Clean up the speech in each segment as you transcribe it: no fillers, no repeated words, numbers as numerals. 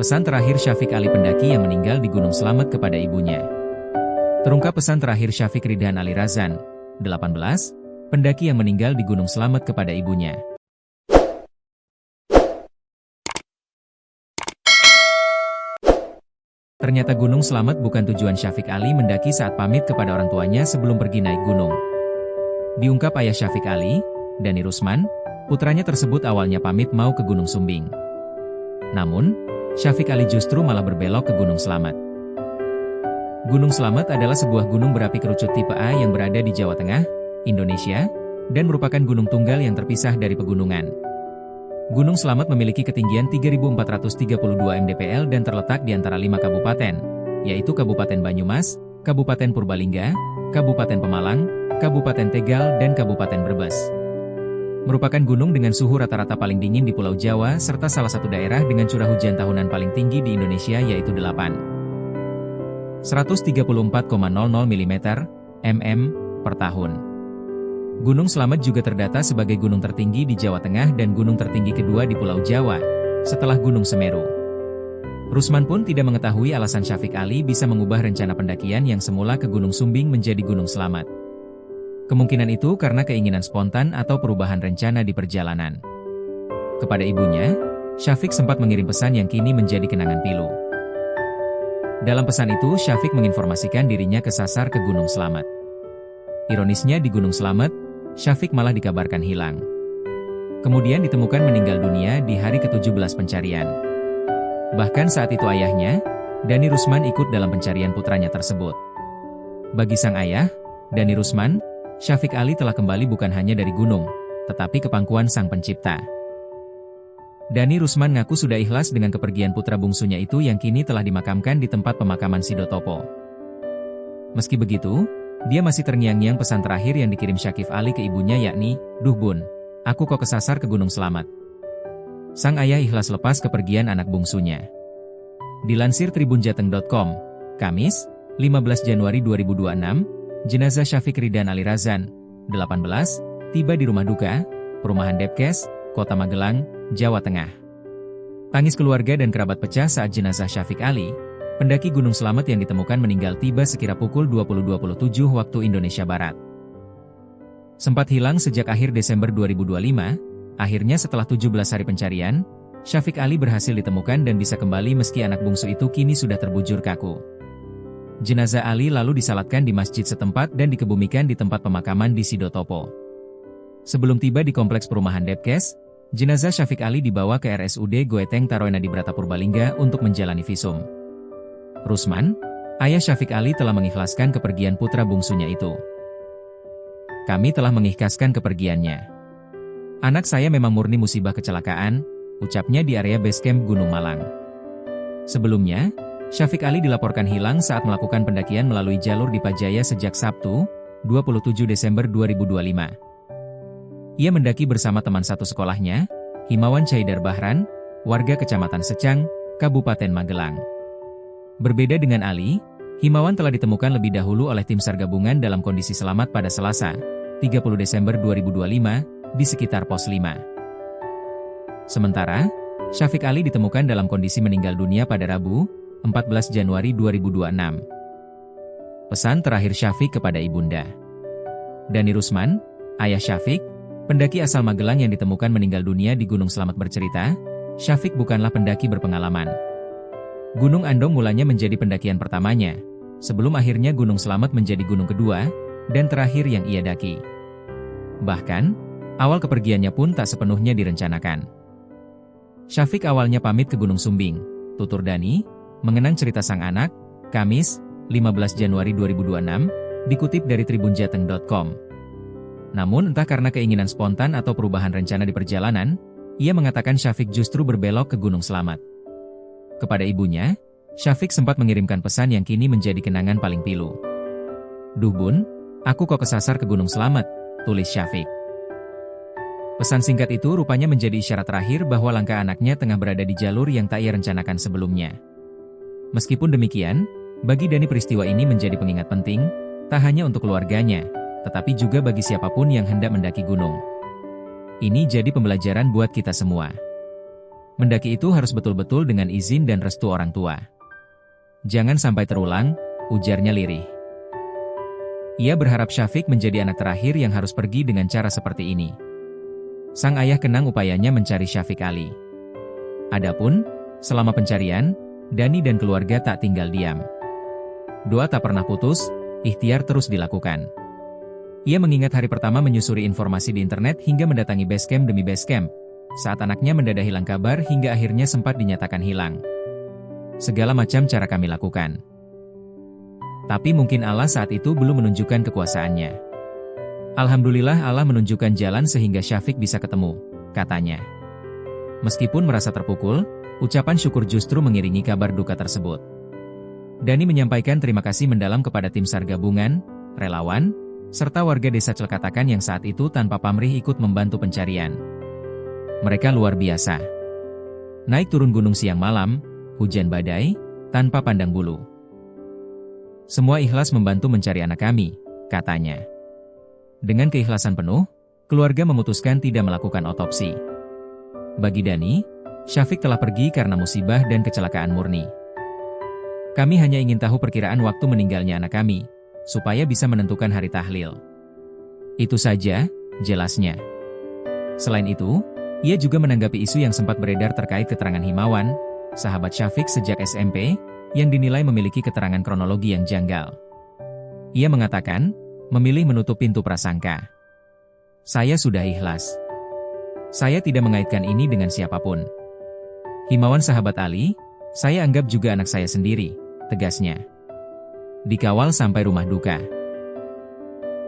Pesan terakhir Syafiq Ali pendaki yang meninggal di Gunung Slamet kepada ibunya. Terungkap pesan terakhir Syafiq Ridhan Ali Razan, 18, pendaki yang meninggal di Gunung Slamet kepada ibunya. Ternyata Gunung Slamet bukan tujuan Syafiq Ali mendaki saat pamit kepada orang tuanya sebelum pergi naik gunung. Diungkap ayah Syafiq Ali, Dani Rusman, putranya tersebut awalnya pamit mau ke Gunung Sumbing. Namun, Syafiq Ali justru malah berbelok ke Gunung Slamet. Gunung Slamet adalah sebuah gunung berapi kerucut tipe A yang berada di Jawa Tengah, Indonesia, dan merupakan gunung tunggal yang terpisah dari pegunungan. Gunung Slamet memiliki ketinggian 3.432 mdpl dan terletak di antara 5 kabupaten, yaitu Kabupaten Banyumas, Kabupaten Purbalingga, Kabupaten Pemalang, Kabupaten Tegal, dan Kabupaten Brebes. Merupakan gunung dengan suhu rata-rata paling dingin di Pulau Jawa serta salah satu daerah dengan curah hujan tahunan paling tinggi di Indonesia yaitu 134,00 mm per tahun. Gunung Slamet juga terdata sebagai gunung tertinggi di Jawa Tengah dan gunung tertinggi kedua di Pulau Jawa, setelah Gunung Semeru. Rusman pun tidak mengetahui alasan Syafiq Ali bisa mengubah rencana pendakian yang semula ke Gunung Sumbing menjadi Gunung Slamet. Kemungkinan itu karena keinginan spontan atau perubahan rencana di perjalanan. Kepada ibunya, Syafiq sempat mengirim pesan yang kini menjadi kenangan pilu. Dalam pesan itu, Syafiq menginformasikan dirinya kesasar ke Gunung Slamet. Ironisnya di Gunung Slamet, Syafiq malah dikabarkan hilang. Kemudian ditemukan meninggal dunia di hari ke-17 pencarian. Bahkan saat itu ayahnya, Dani Rusman ikut dalam pencarian putranya tersebut. Bagi sang ayah, Dani Rusman, Syafiq Ali telah kembali bukan hanya dari gunung, tetapi ke pangkuan Sang Pencipta. Dani Rusman ngaku sudah ikhlas dengan kepergian putra bungsunya itu yang kini telah dimakamkan di tempat pemakaman Sidotopo. Meski begitu, dia masih terngiang-ngiang pesan terakhir yang dikirim Syafiq Ali ke ibunya yakni, "Duh bun, aku kok kesasar ke Gunung Slamet." Sang ayah ikhlas lepas kepergian anak bungsunya. Dilansir tribunjateng.com, Kamis, 15 Januari 2026, jenazah Syafiq Ridhan Ali Razan, 18, tiba di rumah duka, Perumahan Depkes, Kota Magelang, Jawa Tengah. Tangis keluarga dan kerabat pecah saat jenazah Syafiq Ali, pendaki Gunung Slamet yang ditemukan meninggal tiba sekira pukul 20.27 waktu Indonesia Barat. Sempat hilang sejak akhir Desember 2025, akhirnya setelah 17 hari pencarian, Syafiq Ali berhasil ditemukan dan bisa kembali meski anak bungsu itu kini sudah terbujur kaku. Jenazah Ali lalu disalatkan di masjid setempat dan dikebumikan di tempat pemakaman di Sidotopo. Sebelum tiba di kompleks perumahan Depkes, jenazah Syafiq Ali dibawa ke RSUD Goeteng Taroena di Brata Purbalingga untuk menjalani visum. Rusman, ayah Syafiq Ali telah mengikhlaskan kepergian putra bungsunya itu. "Kami telah mengikhlaskan kepergiannya. Anak saya memang murni musibah kecelakaan," ucapnya di area basecamp Gunung Malang. Sebelumnya, Syafiq Ali dilaporkan hilang saat melakukan pendakian melalui jalur di Pajaya sejak Sabtu, 27 Desember 2025. Ia mendaki bersama teman satu sekolahnya, Himawan Caidar Bahran, warga Kecamatan Secang, Kabupaten Magelang. Berbeda dengan Ali, Himawan telah ditemukan lebih dahulu oleh tim SAR gabungan dalam kondisi selamat pada Selasa, 30 Desember 2025, di sekitar Pos 5. Sementara, Syafiq Ali ditemukan dalam kondisi meninggal dunia pada Rabu, 14 Januari 2026. Pesan terakhir Syafiq kepada ibunda. Dani Rusman, ayah Syafiq, pendaki asal Magelang yang ditemukan meninggal dunia di Gunung Slamet bercerita, Syafiq bukanlah pendaki berpengalaman. Gunung Andong mulanya menjadi pendakian pertamanya, sebelum akhirnya Gunung Slamet menjadi gunung kedua, dan terakhir yang ia daki. Bahkan, awal kepergiannya pun tak sepenuhnya direncanakan. Syafiq awalnya pamit ke Gunung Sumbing, tutur Dani, mengenang cerita sang anak, Kamis, 15 Januari 2026, dikutip dari tribunjateng.com. Namun entah karena keinginan spontan atau perubahan rencana di perjalanan, ia mengatakan Syafiq justru berbelok ke Gunung Slamet. Kepada ibunya, Syafiq sempat mengirimkan pesan yang kini menjadi kenangan paling pilu. "Duh bun, aku kok kesasar ke Gunung Slamet," tulis Syafiq. Pesan singkat itu rupanya menjadi isyarat terakhir bahwa langkah anaknya tengah berada di jalur yang tak ia rencanakan sebelumnya. Meskipun demikian, bagi Dani peristiwa ini menjadi pengingat penting, tak hanya untuk keluarganya, tetapi juga bagi siapapun yang hendak mendaki gunung. Ini jadi pembelajaran buat kita semua. Mendaki itu harus betul-betul dengan izin dan restu orang tua. Jangan sampai terulang, ujarnya lirih. Ia berharap Syafiq menjadi anak terakhir yang harus pergi dengan cara seperti ini. Sang ayah kenang upayanya mencari Syafiq Ali. Adapun, selama pencarian, Dani dan keluarga tak tinggal diam. Doa tak pernah putus, ikhtiar terus dilakukan. Ia mengingat hari pertama menyusuri informasi di internet hingga mendatangi basecamp demi basecamp, saat anaknya mendadak hilang kabar hingga akhirnya sempat dinyatakan hilang. Segala macam cara kami lakukan. Tapi mungkin Allah saat itu belum menunjukkan kekuasaannya. Alhamdulillah Allah menunjukkan jalan sehingga Syafiq bisa ketemu, katanya. Meskipun merasa terpukul, ucapan syukur justru mengiringi kabar duka tersebut. Dani menyampaikan terima kasih mendalam kepada tim SAR gabungan, relawan, serta warga desa Celkatakan yang saat itu tanpa pamrih ikut membantu pencarian. Mereka luar biasa. Naik turun gunung siang malam, hujan badai, tanpa pandang bulu. Semua ikhlas membantu mencari anak kami, katanya. Dengan keikhlasan penuh, keluarga memutuskan tidak melakukan otopsi. Bagi Dani, Syafiq telah pergi karena musibah dan kecelakaan murni. Kami hanya ingin tahu perkiraan waktu meninggalnya anak kami, supaya bisa menentukan hari tahlil. Itu saja, jelasnya. Selain itu, ia juga menanggapi isu yang sempat beredar terkait keterangan Himawan, sahabat Syafiq sejak SMP, yang dinilai memiliki keterangan kronologi yang janggal. Ia mengatakan, memilih menutup pintu prasangka. Saya sudah ikhlas. Saya tidak mengaitkan ini dengan siapapun. Himawan sahabat Ali, saya anggap juga anak saya sendiri, tegasnya. Dikawal sampai rumah duka.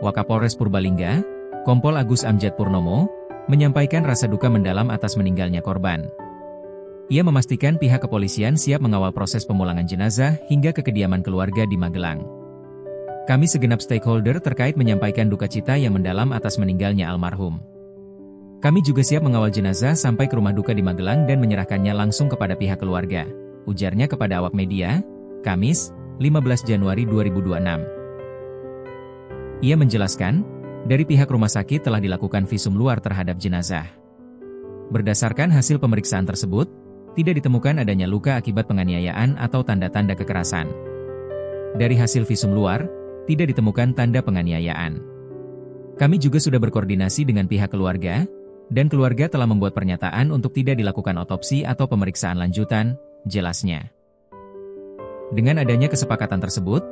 Wakapolres Purbalingga, Kompol Agus Amjad Purnomo, menyampaikan rasa duka mendalam atas meninggalnya korban. Ia memastikan pihak kepolisian siap mengawal proses pemulangan jenazah hingga ke kediaman keluarga di Magelang. Kami segenap stakeholder terkait menyampaikan duka cita yang mendalam atas meninggalnya almarhum. Kami juga siap mengawal jenazah sampai ke rumah duka di Magelang dan menyerahkannya langsung kepada pihak keluarga, ujarnya kepada awak media, Kamis, 15 Januari 2026. Ia menjelaskan, dari pihak rumah sakit telah dilakukan visum luar terhadap jenazah. Berdasarkan hasil pemeriksaan tersebut, tidak ditemukan adanya luka akibat penganiayaan atau tanda-tanda kekerasan. Dari hasil visum luar, tidak ditemukan tanda penganiayaan. Kami juga sudah berkoordinasi dengan pihak keluarga, dan keluarga telah membuat pernyataan untuk tidak dilakukan otopsi atau pemeriksaan lanjutan, jelasnya. Dengan adanya kesepakatan tersebut,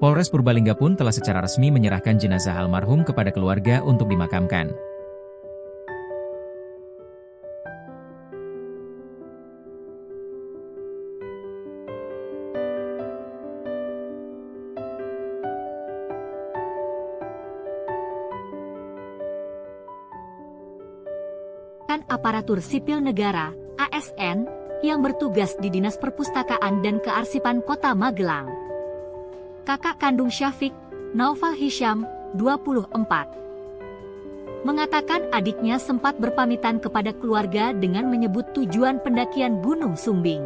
Polres Purbalingga pun telah secara resmi menyerahkan jenazah almarhum kepada keluarga untuk dimakamkan. Aparatur Sipil Negara, ASN, yang bertugas di Dinas Perpustakaan dan Kearsipan Kota Magelang. Kakak kandung Syafiq, Naufal Hisham, 24, mengatakan adiknya sempat berpamitan kepada keluarga dengan menyebut tujuan pendakian Gunung Sumbing.